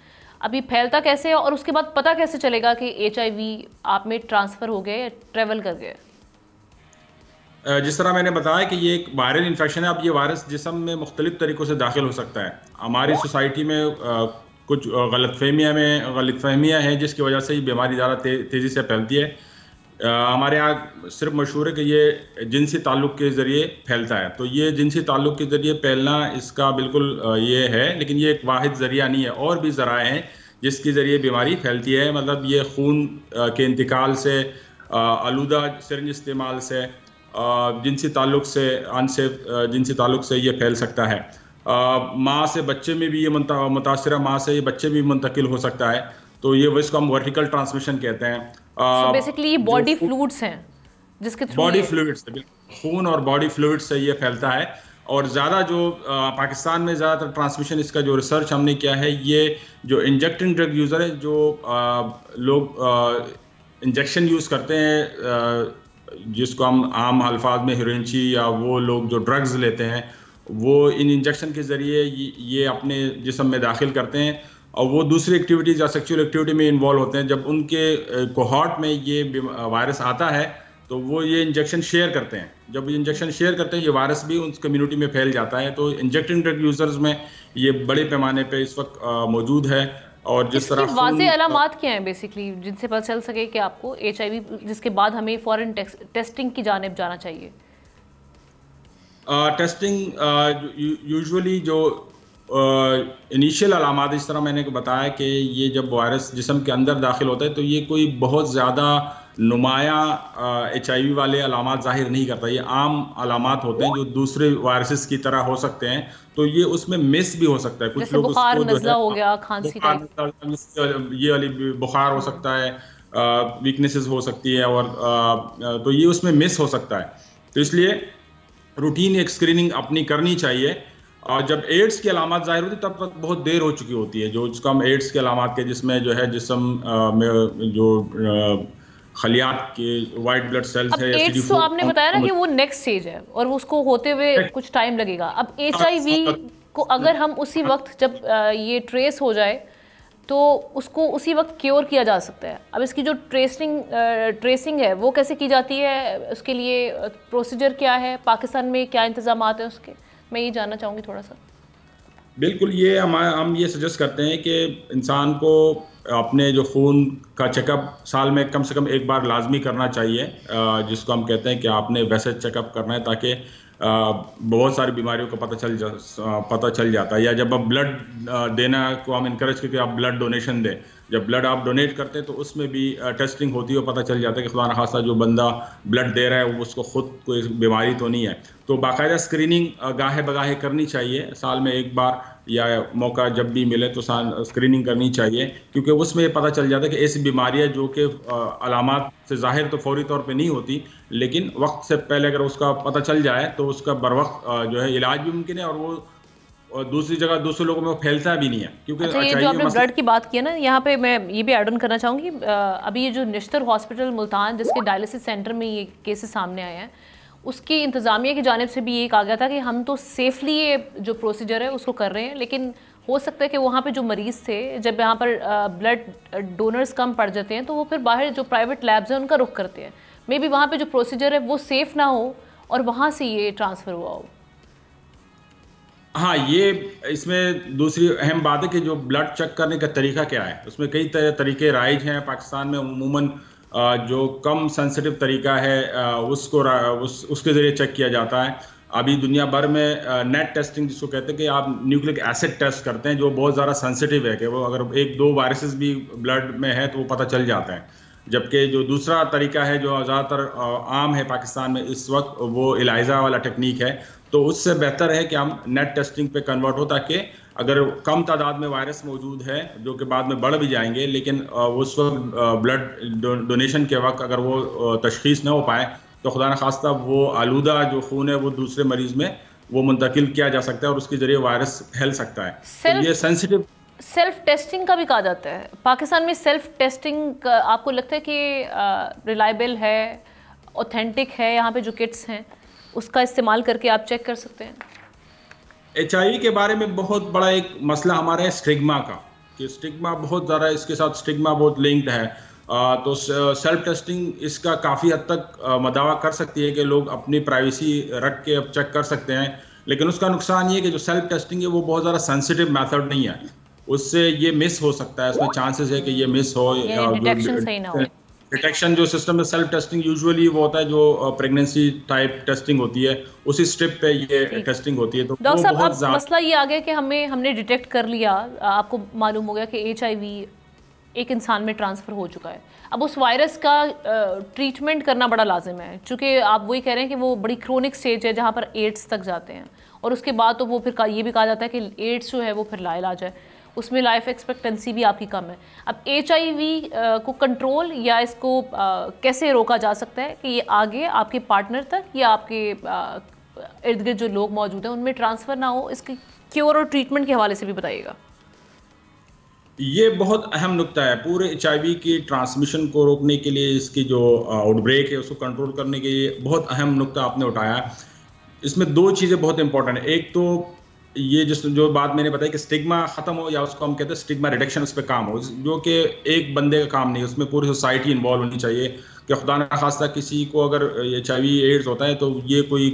अभी फैलता कैसे है और उसके बाद पता कैसे चलेगा कि HIV आप में ट्रांसफ़र हो गया या ट्रेवल कर गया? जिस तरह मैंने बताया कि ये एक वायरल इन्फेक्शन है। अब ये वायरस जिस्म में मुख्तलिफ तरीक़ों से दाखिल हो सकता है। हमारी सोसाइटी में कुछ गलतफहमियाँ हैं जिसकी वजह से ये बीमारी ज़्यादा तेज़ी से फैलती है। हमारे यहाँ सिर्फ मशहूर है कि ये जिनसी ताल्लुक़ के ज़रिए फैलता है। तो ये जिनसी ताल्लुक़ के ज़रिए फैलना इसका बिल्कुल ये है, लेकिन ये एक वाहिद ज़रिया नहीं है। और भी ज़राए हैं जिसके ज़रिए बीमारी फैलती है। मतलब ये खून के इंतकाल से, आलूदा सिरिंज इस्तेमाल से, जिनसी ताल्लुक़ से, अनसेफ जिनसी ताल्लुक़ से ये फैल सकता है। माँ से बच्चे में भी ये मुतासिरा माँ से ये बच्चे भी मुंतकिल हो सकता है। तो ये इसको हम वर्टिकल ट्रांसमिशन कहते हैं। बेसिकली ये बॉडी फ्लूइड्स हैं जिसके थ्रू, बॉडी फ्लूइड्स, खून और बॉडी फ्लूइड से ये फैलता है। और ज़्यादा जो पाकिस्तान में ज़्यादातर ट्रांसमिशन, इसका जो रिसर्च हमने किया है, ये जो इंजेक्टिंग ड्रग यूज़र है, जो लोग इंजेक्शन यूज़ करते हैं, जिसको हम आम अल्फाज में हेरोइनची, या वो लोग जो ड्रग्स लेते हैं, वो इन इंजेक्शन के ज़रिए ये अपने जिस्म में दाखिल करते हैं और वो दूसरी एक्टिविटीज़ या सेक्सुअल एक्टिविटी में इन्वॉल्व होते हैं। जब उनके कोहॉर्ट में ये वायरस आता है तो वो ये इंजेक्शन शेयर करते हैं। जब ये इंजेक्शन शेयर करते हैं, ये वायरस भी उस कम्युनिटी में फैल जाता है। तो इंजेक्टिंग ड्रग यूजर्स में ये बड़े पैमाने पे इस वक्त मौजूद है। और जिस तरह वाज़ेह अलामात क्या हैं बेसिकली जिनसे पता चल सके कि आपको HIV, जिसके बाद हमें फौरन टेस्टिंग की जानिब जाना चाहिए? टेस्टिंग यूजुअली जो इनिशियल अलामात, इस तरह मैंने बताया कि ये जब वायरस जिस्म के अंदर दाखिल होता है तो ये कोई बहुत ज़्यादा नुमाया HIV वाले अलामात ज़ाहिर नहीं करता। ये आम अलामात होते हैं जो दूसरे वायरसेस की तरह हो सकते हैं। तो ये उसमें मिस भी हो सकता है। कुछ लोग बुखार, नज़ला हो गया, खांसी, ये वाली बुखार हो सकता है, वीकनेसेस हो सकती है, और तो ये उसमें मिस हो सकता है। तो इसलिए रूटीन एक स्क्रीनिंग अपनी करनी चाहिए। और जब एड्स की अलामत ज़ाहिर होती है तब तक बहुत देर हो चुकी होती है। जो जिसको हम एड्स के अलामत के, जिसमें जो है जिस्म में जो खलियात के वाइट ब्लड सेल्स है, एड्स तो आपने बताया ना कि वो नेक्स्ट स्टेज है और उसको होते हुए कुछ टाइम लगेगा। अब HIV को अगर हम उसी वक्त जब ये ट्रेस हो जाए तो उसको उसी वक्त क्योर किया जा सकता है। अब इसकी जो ट्रेसिंग है वो कैसे की जाती है, उसके लिए प्रोसीजर क्या है, पाकिस्तान में क्या इंतजामात हैं उसके, मैं ये जानना चाहूँगी थोड़ा सा। बिल्कुल, ये हम ये सजेस्ट करते हैं कि इंसान को अपने जो खून का चेकअप साल में कम से कम एक बार लाजमी करना चाहिए, जिसको हम कहते हैं कि आपने वैसे चेकअप करना है, ताकि बहुत सारी बीमारियों का पता चल जाता है। या जब आप ब्लड देना को हम इनकरेज करके आप ब्लड डोनेशन दें, जब ब्लड आप डोनेट करते हैं तो उसमें भी टेस्टिंग होती है और पता चल जाता है कि खुदा न खास्ता जो बंदा ब्लड दे रहा है उसको खुद कोई बीमारी तो नहीं है। तो बाकायदा स्क्रीनिंग गाहे बगाहे करनी चाहिए, साल में एक बार या मौका जब भी मिले तो स्क्रीनिंग करनी चाहिए, क्योंकि उसमें ये पता चल जाता है कि ऐसी बीमारियां जो कि अलामात से ज़ाहिर तो फौरी तौर पे नहीं होती, लेकिन वक्त से पहले अगर उसका पता चल जाए तो उसका बरवक्त जो है इलाज भी मुमकिन है, और वो दूसरी जगह दूसरे लोगों में फैलता भी नहीं है। क्योंकि अच्छा, ये जो आपने ब्लड की बात की है ना, यहाँ पे मैं ये भी ऐड ऑन करना चाहूँगी। अभी ये जो निश्तर हॉस्पिटल मुल्तान, जिसके डायलिसिस सेंटर में ये केसेस सामने आए हैं, उसकी इंतज़ामिया की जानिब से भी ये कहा गया था कि हम तो सेफली ये जो प्रोसीजर है उसको कर रहे हैं, लेकिन हो सकता है कि वहाँ पे जो मरीज़ थे, जब यहाँ पर ब्लड डोनर्स कम पड़ जाते हैं तो वो फिर बाहर जो प्राइवेट लैब्स हैं उनका रुख करते हैं। मे बी वहाँ पे जो प्रोसीजर है वो सेफ़ ना हो और वहाँ से ये ट्रांसफ़र हुआ हो। हाँ, ये इसमें दूसरी अहम बात है कि जो ब्लड चेक करने का तरीका क्या है। उसमें कई तरीके राइज हैं। पाकिस्तान में उमूमन जो कम सेंसिटिव तरीका है उसके ज़रिए चेक किया जाता है। अभी दुनिया भर में नेट टेस्टिंग जिसको कहते हैं कि आप न्यूक्लिक एसिड टेस्ट करते हैं, जो बहुत ज़्यादा सेंसिटिव है कि वो अगर एक दो वायरसेस भी ब्लड में है तो वो पता चल जाता है। जबकि जो दूसरा तरीका है जो ज़्यादातर आम है पाकिस्तान में इस वक्त, वो इलाइजा वाला टेक्निक है। तो उससे बेहतर है कि हम नेट टेस्टिंग पे कन्वर्ट हो, ताकि अगर कम तादाद में वायरस मौजूद है जो कि बाद में बढ़ भी जाएंगे, लेकिन उस वक्त ब्लड डोनेशन के वक्त अगर वो तशखीस न हो पाए तो खुदा न खास्ता वो आलूदा जो खून है वो दूसरे मरीज में वो मुंतकिल किया जा सकता है और उसके ज़रिए वायरस फैल सकता है। तो ये सेंसिटिव सेल्फ टेस्टिंग का भी कहा जाता है। पाकिस्तान में सेल्फ टेस्टिंग आपको लगता है कि रिलायबल है, ऑथेंटिक है? यहाँ पे जो किट्स हैं उसका इस्तेमाल करके आप चेक कर सकते हैं? HIV के बारे में बहुत बड़ा एक मसला हमारे है स्टिग्मा का, कि स्टिग्मा बहुत ज़्यादा, इसके साथ स्टिग्मा बहुत लिंक्ड है। तो सेल्फ टेस्टिंग इसका काफ़ी हद तक मदावा कर सकती है कि लोग अपनी प्राइवेसी रख के अब चेक कर सकते हैं, लेकिन उसका नुकसान ये है कि जो सेल्फ टेस्टिंग है वो बहुत ज़्यादा सेंसिटिव मेथड नहीं है, उससे ये मिस हो सकता है, उसमें चांसेस है कि ये मिस हो, डिटेक्शन सही ना हो, डिटेक्शन जो सिस्टम है, सेल्फ टेस्टिंग यूजुअली वो होता है जो प्रेगनेंसी टाइप टेस्टिंग होती है, उसी स्टेप पे ये टेस्टिंग होती है। तो डॉक्टर साहब, अब मसला ये आ गया कि हमने डिटेक्ट कर लिया, आपको मालूम हो गया कि HIV एक इंसान में ट्रांसफ़र हो चुका है। अब उस वायरस का ट्रीटमेंट करना बड़ा लाजिम है, चूँकि आप वही कह रहे हैं कि वो बड़ी क्रोनिक स्टेज है जहाँ पर एड्स तक जाते हैं, और उसके बाद तो वो फिर ये भी कहा जाता है कि एड्स जो है वो फिर लाइलाज है, उसमें लाइफ एक्सपेक्टेंसी भी आपकी कम है। अब HIV को कंट्रोल या इसको कैसे रोका जा सकता है कि ये आगे आपके पार्टनर तक या आपके इर्द गिर्द जो लोग मौजूद हैं उनमें ट्रांसफ़र ना हो, इसकी क्योर और ट्रीटमेंट के हवाले से भी बताइएगा। ये बहुत अहम नुक्ता है पूरे HIV की ट्रांसमिशन को रोकने के लिए, इसकी जो आउटब्रेक है उसको कंट्रोल करने के लिए बहुत अहम नुक्ता आपने उठाया। इसमें दो चीज़ें बहुत इंपॉर्टेंट है। एक तो ये जो बात मैंने बताई कि स्टिग्मा खत्म हो, या उसको हम कहते हैं स्टिग्मा रिडक्शन, उस पर काम हो, जो कि एक बंदे का काम नहीं, उसमें पूरी सोसाइटी इन्वॉल्व होनी चाहिए कि खुदा न खास्ता किसी को अगर HIV एड्स होता है तो ये कोई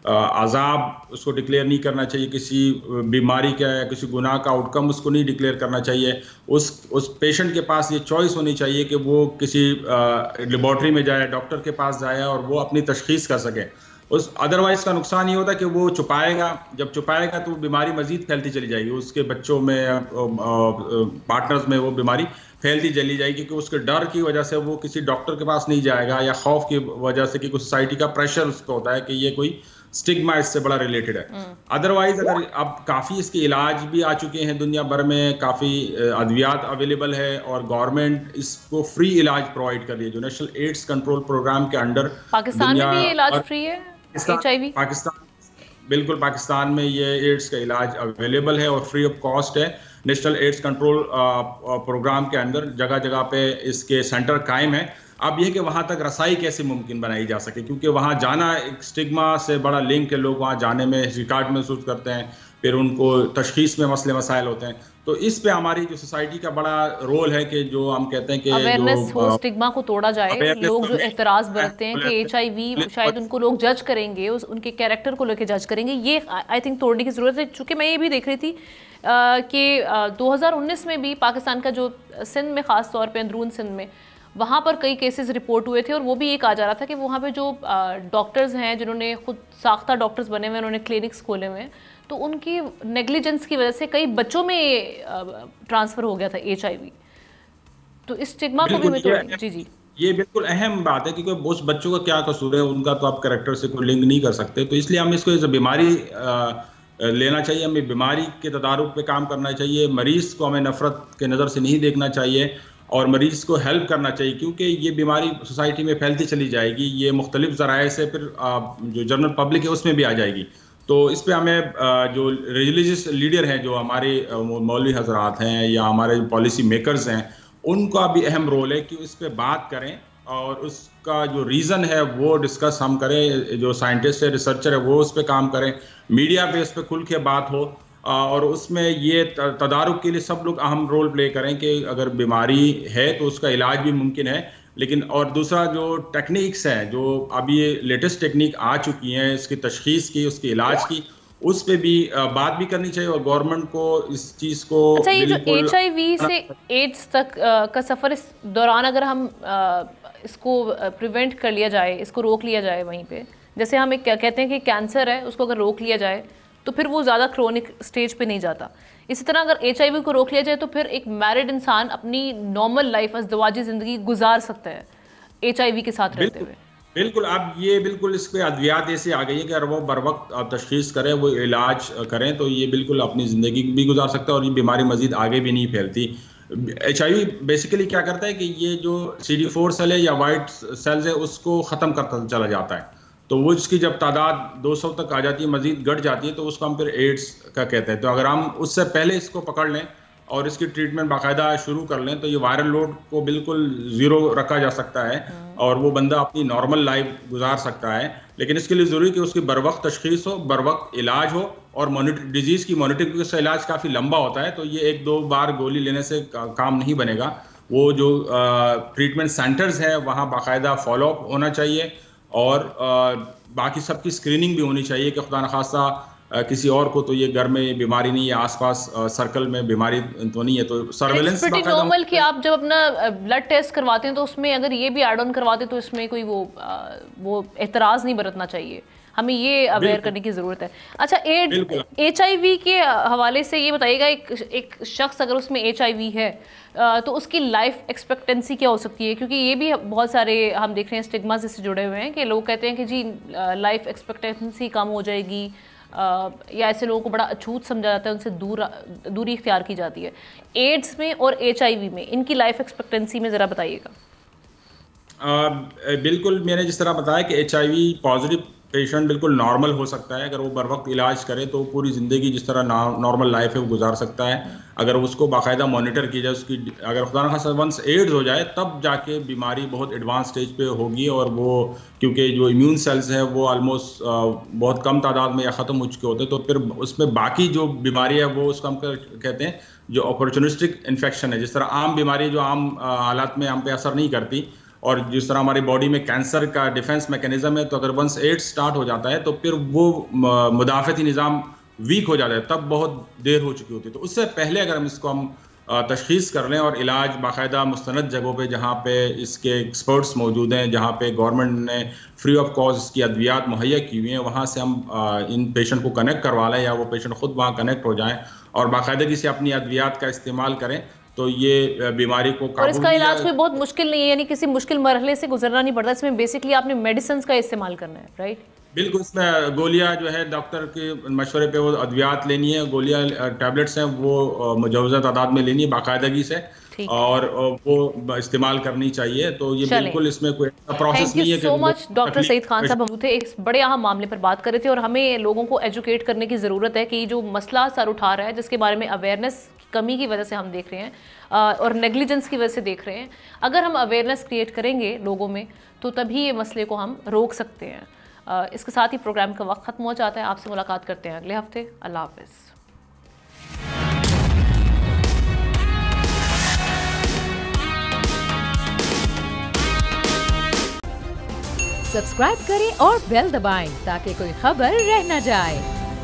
अजाब उसको डिक्लेयर नहीं करना चाहिए, किसी बीमारी का या किसी गुनाह का आउटकम उसको नहीं डिक्लेयर करना चाहिए। उस पेशेंट के पास ये चॉइस होनी चाहिए कि वो किसी लेबॉर्ट्री में जाए, डॉक्टर के पास जाए और वो अपनी तशखीस कर सके। अदरवाइज का नुकसान ये होता है कि वो छुपाएगा, जब छुपाएगा तो बीमारी मजीद फैलती चली जाएगी, उसके बच्चों में, पार्टनर्स में वो बीमारी फैलती चली जाएगी, कि उसके डर की वजह से वो किसी डॉक्टर के पास नहीं जाएगा, या खौफ की वजह से कि सोसाइटी का प्रेशर उस पर होता है कि ये कोई स्टिग्मा इससे बड़ा रिलेटेड है। अदरवाइज अगर अब काफ़ी इसके इलाज भी आ चुके हैं दुनिया भर में, काफ़ी अद्वियात अवेलेबल है, और गवर्नमेंट इसको फ्री इलाज प्रोवाइड कर रही है, जो नेशनल एड्स कंट्रोल प्रोग्राम के अंडर। पाकिस्तान में भी ये इलाज फ्री है HIV? बिल्कुल, पाकिस्तान में ये एड्स का इलाज अवेलेबल है और फ्री ऑफ कॉस्ट है। नेशनल एड्स कंट्रोल प्रोग्राम के अंदर जगह जगह पे इसके सेंटर कायम है। अब यह कि वहाँ तक रसाई कैसे मुमकिन बनाई जा सके, क्योंकि वहाँ जाना एक स्टिग्मा से बड़ा लिंक है, लोग वहाँ जाने में हिचकिचाहट महसूस करते हैं, फिर उनको तशखीस में मसले मसाइल होते हैं। तो इस पे हमारी जो सोसाइटी का बड़ा रोल है कि जो हम कहते हैं कि अवेयरनेस हो, स्टिग्मा को तोड़ा जाए। लोग जो एतराज बरतते हैं कि HIV शायद उनको लोग जज करेंगे, उनके कैरेक्टर को लेकर जज करेंगे, ये आई थिंक तोड़ने की ज़रूरत है। चूँकि मैं ये भी देख रही थी कि 2019 में भी पाकिस्तान का जो सिंध में, ख़ास तौर पर अंदरून सिंध में, वहाँ पर कई केसेस रिपोर्ट हुए थे, और वो भी ये कहा जा रहा था कि वहाँ पे जो डॉक्टर्स हैं जिन्होंने खुद साख्ता डॉक्टर्स बने हुए हैं, उन्होंने क्लिनिक्स खोले हुए हैं, तो उनकी नेग्लिजेंस की वजह से कई बच्चों में ट्रांसफ़र हो गया था HIV। तो इस स्टिग्मा को भी मैं तो जी ये बिल्कुल अहम बात है, क्योंकि उस बच्चों का क्या कसूर है, उनका तो आप कैरेक्टर से कोई लिंक नहीं कर सकते। तो इसलिए हम इसको एज अ बीमारी लेना चाहिए, हमें बीमारी के तदारुक पे काम करना चाहिए, मरीज़ को हमें नफरत के नज़र से नहीं देखना चाहिए, और मरीज़ को हेल्प करना चाहिए, क्योंकि ये बीमारी सोसाइटी में फैलती चली जाएगी, ये मुख्तलिफ ज़राए से फिर जो जनरल पब्लिक है उसमें भी आ जाएगी। तो इस पे हमें जो रिलीजियस लीडर हैं, जो हमारे मौलवी हजरात हैं या हमारे पॉलिसी मेकर्स हैं, उनका भी अहम रोल है कि इस पे बात करें, और उसका जो रीज़न है वो डिस्कस हम करें, जो साइंटिस्ट है, रिसर्चर है, वो उस पर काम करें, मीडिया पे इस पर खुल के बात हो, और उसमें ये तदारुक के लिए सब लोग अहम रोल प्ले करें कि अगर बीमारी है तो उसका इलाज भी मुमकिन है। लेकिन और दूसरा जो टेक्निक्स हैं, जो अभी ये लेटेस्ट टेक्निक आ चुकी हैं इसकी तशखीस की, उसके इलाज की, उस पे भी बात भी करनी चाहिए, और गवर्नमेंट को इस चीज़ को। अच्छा, ये जो HIV से एड्स तक का सफ़र, इस दौरान अगर हम इसको प्रिवेंट कर लिया जाए, इसको रोक लिया जाए, वहीं पे जैसे हम एक कहते हैं कि कैंसर है, उसको अगर रोक लिया जाए तो फिर वो ज़्यादा क्रोनिक स्टेज पे नहीं जाता। इसी तरह अगर HIV को रोक लिया जाए तो फिर एक मैरिड इंसान अपनी नॉर्मल लाइफ, अज़दवाजी ज़िंदगी गुजार सकता है HIV के साथ रहते हुए। बिल्कुल, अब ये बिल्कुल इस पर अद्वियात ऐसे आ गई है कि अगर वो बर वक्त तशखीस करें, वो इलाज करें, तो ये बिल्कुल अपनी ज़िंदगी भी गुजार सकता है, और ये बीमारी मज़ीद आगे भी नहीं फैलती। HIV बेसिकली क्या करता है कि ये जो CD4 सेल है या वाइट सेल्स है, उसको ख़त्म करता चला जाता है। तो वो इसकी जब तादाद 200 तक आ जाती है, मज़ीद घट जाती है, तो उसको हम फिर एड्स का कहते हैं। तो अगर हम उससे पहले इसको पकड़ लें और इसकी ट्रीटमेंट बाकायदा शुरू कर लें, तो ये वायरल लोड को बिल्कुल ज़ीरो रखा जा सकता है, और वो बंदा अपनी नॉर्मल लाइफ गुजार सकता है। लेकिन इसके लिए ज़रूरी कि उसकी बर वक्त तशखीस हो, बर वक्त इलाज हो, और डिजीज़ की मॉनिटरिंग, क्योंकि इसका इलाज काफ़ी लंबा होता है, तो ये 1-2 बार गोली लेने से काम नहीं बनेगा। वो जो ट्रीटमेंट सेंटर्स है वहाँ बाकायदा फॉलोअप होना चाहिए, और बाकी सबकी स्क्रीनिंग भी होनी चाहिए कि खुदा न खास्ता किसी और को तो ये घर में बीमारी नहीं है, आसपास सर्कल में बीमारी तो नहीं है, तो सर्वेलेंस नॉर्मल कि आप जब अपना ब्लड टेस्ट करवाते हैं तो उसमें अगर ये भी ऐड ऑन करवाते तो इसमें कोई वो एतराज़ नहीं बरतना चाहिए, हमें ये अवेयर करने की ज़रूरत है। अच्छा, HIV के हवाले से ये बताइएगा, एक शख्स अगर उसमें HIV है तो उसकी लाइफ एक्सपेक्टेंसी क्या हो सकती है, क्योंकि ये भी बहुत सारे हम देख रहे हैं स्टिग्मास इससे जुड़े हुए हैं कि लोग कहते हैं कि जी लाइफ एक्सपेक्टेंसी कम हो जाएगी, या ऐसे लोगों को बड़ा अछूत समझा जाता है, उनसे दूरी इख्तियार की जाती है। एड्स में और HIV में इनकी लाइफ एक्सपेक्टेंसी में ज़रा बताइएगा। बिल्कुल, मैंने जिस तरह बताया कि HIV पॉजिटिव पेशेंट बिल्कुल नॉर्मल हो सकता है, अगर वो बर वक्त इलाज करे तो पूरी ज़िंदगी जिस तरह नॉर्मल लाइफ है वो गुजार सकता है। अगर उसको बाकायदा मॉनिटर किया जाए, उसकी अगर खुदा न खास्ता वंस एड्स हो जाए तब जाके बीमारी बहुत एडवांस स्टेज पे होगी, और वो क्योंकि जो इम्यून सेल्स है वो ऑलमोस्ट बहुत कम तादाद में या ख़त्म हो चुके होते हैं, तो फिर उसमें बाकी जो बीमारी है वो उसको हम कहते हैं जो अपॉर्चुनिस्टिक इन्फेक्शन है। जिस तरह आम बीमारी जो आम हालात में हम पे असर नहीं करती, और जिस तरह हमारी बॉडी में कैंसर का डिफेंस मैकेनिज्म है, तो अगर वंस एड्स स्टार्ट हो जाता है तो फिर वो मुदाफ़ती निज़ाम वीक हो जाता है, तब बहुत देर हो चुकी होती है। तो उससे पहले अगर हम इसको तशख़ीस कर लें और इलाज बाकायदा मुस्तनद जगहों पे जहाँ पे इसके एक्सपर्ट्स मौजूद हैं, जहाँ पे गवर्नमेंट ने फ्री ऑफ कॉस्ट इसकी अद्वियात मुहैया की हुई हैं, वहाँ से हम इन पेशेंट को कनेक्ट करवा लें या वो पेशेंट ख़ुद वहाँ कनेक्ट हो जाएँ और बाकायदगी से अपनी अद्वियात का इस्तेमाल करें, तो ये बीमारी को और इसका इलाज कोई बहुत मुश्किल नहीं है, यानी किसी मुश्किल मरहले से गुजरना नहीं पड़ता। इसमें बेसिकली आपने मेडिसिन का इस्तेमाल करना है, राइट? बिल्कुल, इसमें गोलियां जो है डॉक्टर के मशवरे पे वो अद्वियात लेनी है, गोलियां टैबलेट्स हैं वो मुजवज़ा तादाद में लेनी है बाकायदगी से, और वो इस्तेमाल करनी चाहिए। तो ये बिल्कुल इसमें कोई प्रोसेस नहीं है। Thank you so much. Doctor Saeed Khan साहब मौजूद थे, एक बड़े अहम मामले पर बात कर रहे थे, और हमें लोगों को एजुकेट करने की ज़रूरत है कि जो मसला सर उठा रहा है, जिसके बारे में अवेयरनेस की कमी की वजह से हम देख रहे हैं और नेग्लिजेंस की वजह से देख रहे हैं, अगर हम अवेयरनेस क्रिएट करेंगे लोगों में तो तभी ये मसले को हम रोक सकते हैं। इसके साथ ही प्रोग्राम का वक्त खत्म हो जाता है। आपसे मुलाकात करते हैं अगले हफ्ते। अल्लाह हाफ़िज़। सब्सक्राइब करें और बेल दबाएं ताकि कोई खबर रह न जाए।